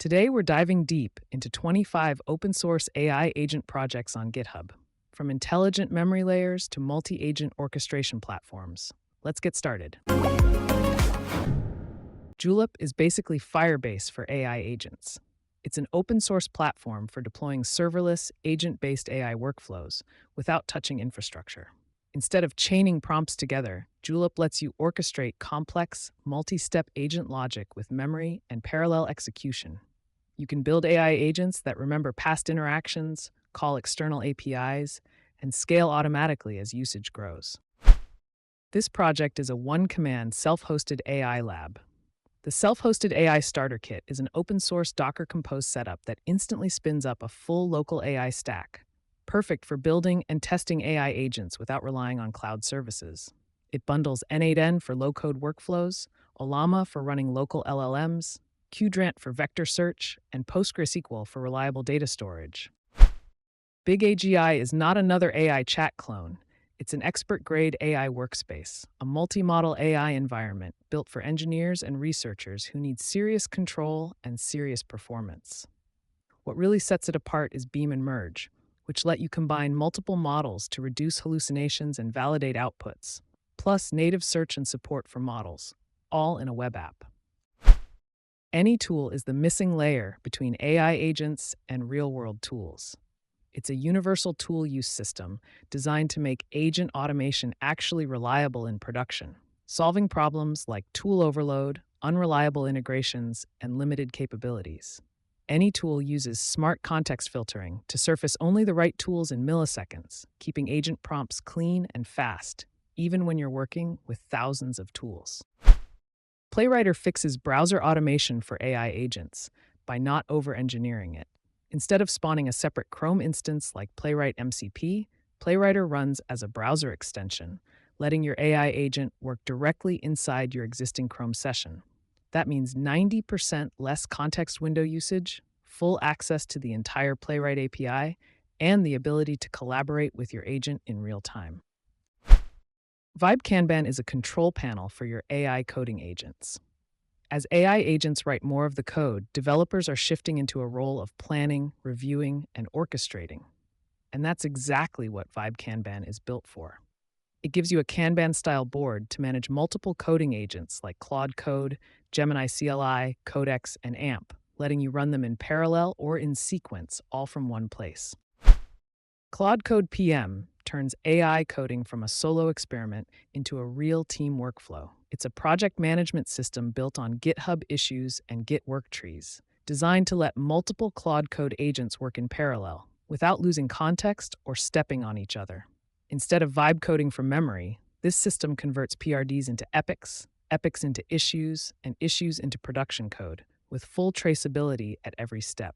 Today, we're diving deep into 25 open source AI agent projects on GitHub, from intelligent memory layers to multi agent orchestration platforms. Let's get started. Julep is basically Firebase for AI agents. It's an open source platform for deploying serverless, agent based AI workflows without touching infrastructure. Instead of chaining prompts together, Julep lets you orchestrate complex, multi step agent logic with memory and parallel execution. You can build AI agents that remember past interactions, call external APIs, and scale automatically as usage grows. This project is a one-command self-hosted AI lab. The Self-Hosted AI Starter Kit is an open-source Docker Compose setup that instantly spins up a full local AI stack, perfect for building and testing AI agents without relying on cloud services. It bundles N8N for low-code workflows, Ollama for running local LLMs, Qdrant for vector search, and PostgreSQL for reliable data storage. Big-AGI is not another AI chat clone. It's an expert-grade AI workspace, a multi-model AI environment built for engineers and researchers who need serious control and serious performance. What really sets it apart is Beam and Merge, which let you combine multiple models to reduce hallucinations and validate outputs, plus native search and support for models, all in a web app. AnyTool is the missing layer between AI agents and real-world tools. It's a universal tool use system designed to make agent automation actually reliable in production, solving problems like tool overload, unreliable integrations, and limited capabilities. AnyTool uses smart context filtering to surface only the right tools in milliseconds, keeping agent prompts clean and fast, even when you're working with thousands of tools. Playwriter fixes browser automation for AI agents by not over-engineering it. Instead of spawning a separate Chrome instance like Playwright MCP, Playwriter runs as a browser extension, letting your AI agent work directly inside your existing Chrome session. That means 90% less context window usage, full access to the entire Playwright API, and the ability to collaborate with your agent in real time. Vibe-kanban is a control panel for your AI coding agents. As AI agents write more of the code, developers are shifting into a role of planning, reviewing, and orchestrating. And that's exactly what Vibe-kanban is built for. It gives you a Kanban-style board to manage multiple coding agents like Claude Code, Gemini CLI, Codex, and AMP, letting you run them in parallel or in sequence, all from one place. Claude Code PM turns AI coding from a solo experiment into a real team workflow. It's a project management system built on GitHub issues and Git work trees, designed to let multiple Claude Code agents work in parallel, without losing context or stepping on each other. Instead of vibe coding from memory, this system converts PRDs into epics, epics into issues, and issues into production code, with full traceability at every step.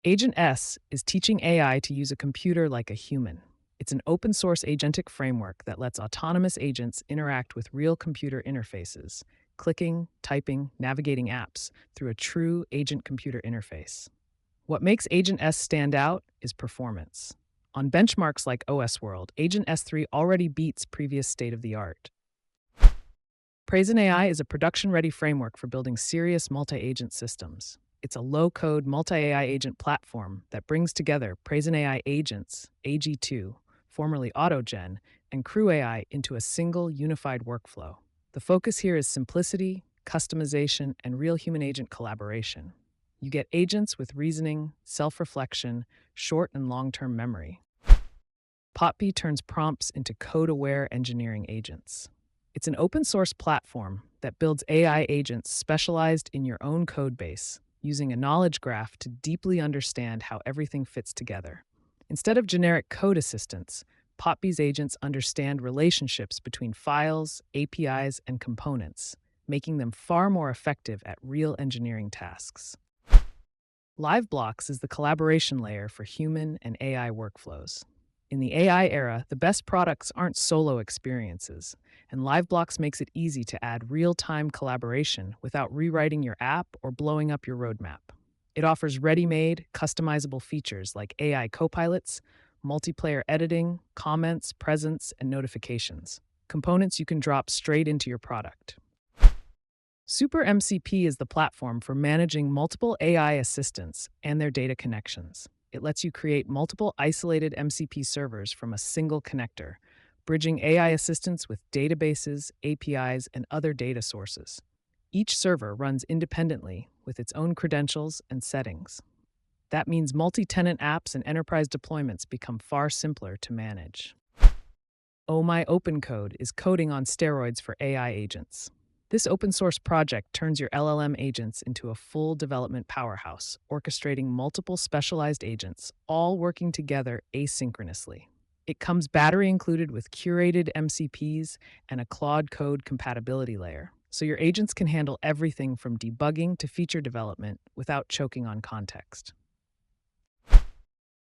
Agent S is teaching AI to use a computer like a human. It's an open-source agentic framework that lets autonomous agents interact with real computer interfaces, clicking, typing, navigating apps through a true agent-computer interface. What makes Agent S stand out is performance. On benchmarks like OS World, Agent S3 already beats previous state-of-the-art. Praison AI is a production-ready framework for building serious multi-agent systems. It's a low-code multi-AI agent platform that brings together Praison AI agents, AG2, formerly AutoGen, and Crew AI into a single unified workflow. The focus here is simplicity, customization, and real human-agent collaboration. You get agents with reasoning, self-reflection, short and long-term memory. Potpie turns prompts into code-aware engineering agents. It's an open-source platform that builds AI agents specialized in your own code base, using a knowledge graph to deeply understand how everything fits together. Instead of generic code assistants, Potpie's agents understand relationships between files, APIs, and components, making them far more effective at real engineering tasks. Liveblocks is the collaboration layer for human and AI workflows. In the AI era, the best products aren't solo experiences, and Liveblocks makes it easy to add real-time collaboration without rewriting your app or blowing up your roadmap. It offers ready-made, customizable features like AI copilots, multiplayer editing, comments, presence, and notifications, components you can drop straight into your product. SuperMCP is the platform for managing multiple AI assistants and their data connections. It lets you create multiple isolated MCP servers from a single connector, bridging AI assistants with databases, APIs, and other data sources. Each server runs independently with its own credentials and settings. That means multi-tenant apps and enterprise deployments become far simpler to manage. Oh-my-opencode is coding on steroids for AI agents. This open-source project turns your LLM agents into a full development powerhouse, orchestrating multiple specialized agents, all working together asynchronously. It comes battery included with curated MCPs and a Claude Code compatibility layer, so your agents can handle everything from debugging to feature development without choking on context.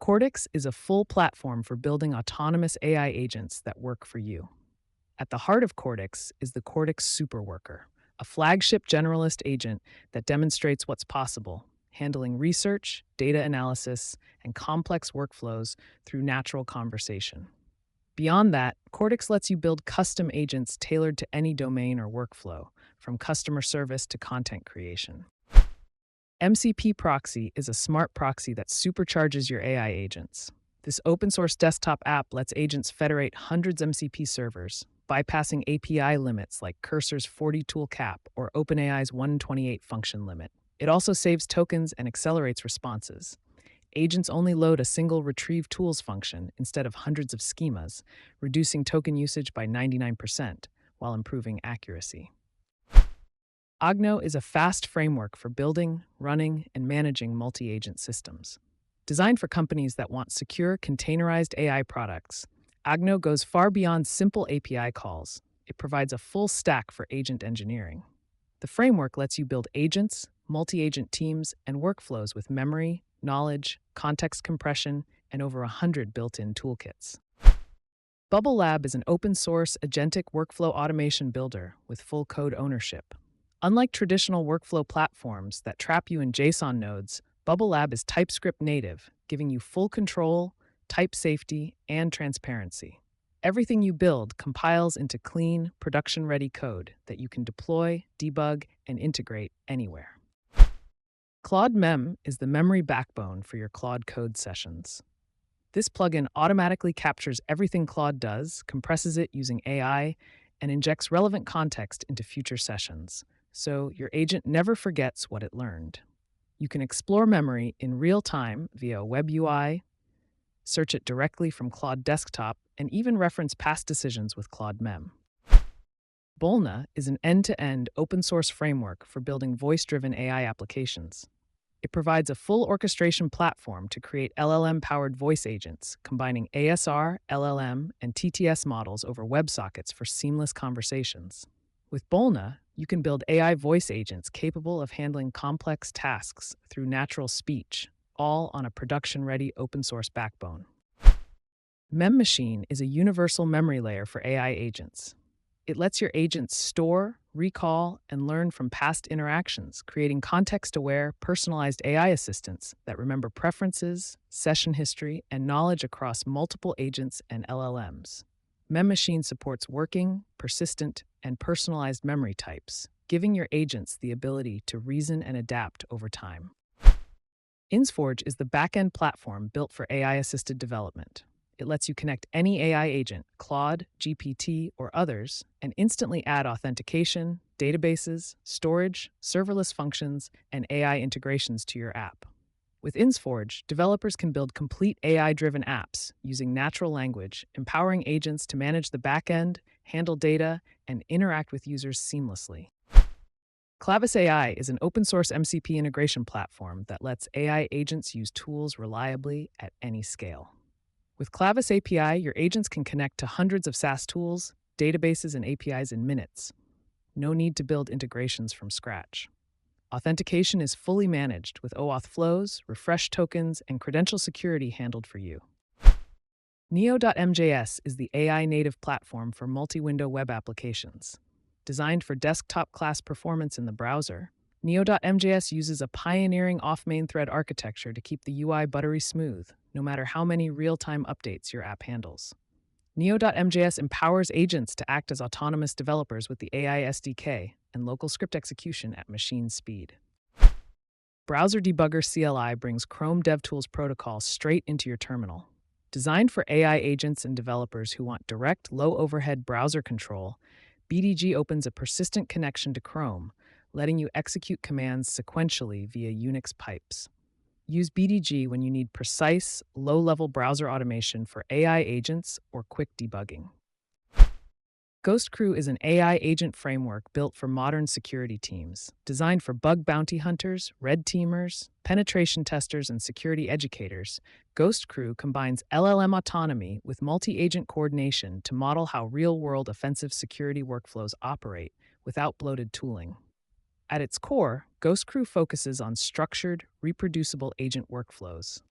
Kortix is a full platform for building autonomous AI agents that work for you. At the heart of Kortix is the Kortix Superworker, a flagship generalist agent that demonstrates what's possible, handling research, data analysis, and complex workflows through natural conversation. Beyond that, Kortix lets you build custom agents tailored to any domain or workflow, from customer service to content creation. MCPProxy is a smart proxy that supercharges your AI agents. This open-source desktop app lets agents federate hundreds of MCP servers, bypassing API limits like Cursor's 40 tool cap or OpenAI's 128 function limit. It also saves tokens and accelerates responses. Agents only load a single retrieve tools function instead of hundreds of schemas, reducing token usage by 99% while improving accuracy. Agno is a fast framework for building, running, and managing multi-agent systems. Designed for companies that want secure, containerized AI products, Agno goes far beyond simple API calls. It provides a full stack for agent engineering. The framework lets you build agents, multi-agent teams, and workflows with memory, knowledge, context compression, and over 100 built-in toolkits. BubbleLab is an open-source, agentic workflow automation builder with full code ownership. Unlike traditional workflow platforms that trap you in JSON nodes, BubbleLab is TypeScript native, giving you full control, type safety, and transparency. Everything you build compiles into clean, production-ready code that you can deploy, debug, and integrate anywhere. Claude-Mem is the memory backbone for your Claude Code sessions. This plugin automatically captures everything Claude does, compresses it using AI, and injects relevant context into future sessions, so your agent never forgets what it learned. You can explore memory in real time via a web UI, search it directly from Claude Desktop, and even reference past decisions with Claude-Mem. Bolna is an end-to-end open-source framework for building voice-driven AI applications. It provides a full orchestration platform to create LLM-powered voice agents, combining ASR, LLM, and TTS models over WebSockets for seamless conversations. With Bolna, you can build AI voice agents capable of handling complex tasks through natural speech, all on a production-ready open-source backbone. MemMachine is a universal memory layer for AI agents. It lets your agents store, recall, and learn from past interactions, creating context-aware, personalized AI assistants that remember preferences, session history, and knowledge across multiple agents and LLMs. MemMachine supports working, persistent, and personalized memory types, giving your agents the ability to reason and adapt over time. InsForge is the back-end platform built for AI-assisted development. It lets you connect any AI agent, Claude, GPT, or others, and instantly add authentication, databases, storage, serverless functions, and AI integrations to your app. With InsForge, developers can build complete AI-driven apps using natural language, empowering agents to manage the back-end, handle data, and interact with users seamlessly. Clavis AI is an open-source MCP integration platform that lets AI agents use tools reliably at any scale. With Clavis API, your agents can connect to hundreds of SaaS tools, databases, and APIs in minutes. No need to build integrations from scratch. Authentication is fully managed with OAuth flows, refresh tokens, and credential security handled for you. Neo.mjs is the AI-native platform for multi-window web applications. Designed for desktop-class performance in the browser, Neo.mjs uses a pioneering off-main thread architecture to keep the UI buttery smooth, no matter how many real-time updates your app handles. Neo.mjs empowers agents to act as autonomous developers with the AI SDK and local script execution at machine speed. Browser-Debugger-CLI brings Chrome DevTools protocol straight into your terminal. Designed for AI agents and developers who want direct, low-overhead browser control, BDG opens a persistent connection to Chrome, letting you execute commands sequentially via Unix pipes. Use BDG when you need precise, low-level browser automation for AI agents or quick debugging. GHOSTCREW is an AI agent framework built for modern security teams, designed for bug bounty hunters, red teamers, penetration testers, and security educators. GHOSTCREW combines LLM autonomy with multi-agent coordination to model how real-world offensive security workflows operate without bloated tooling. At its core, GHOSTCREW focuses on structured, reproducible agent workflows.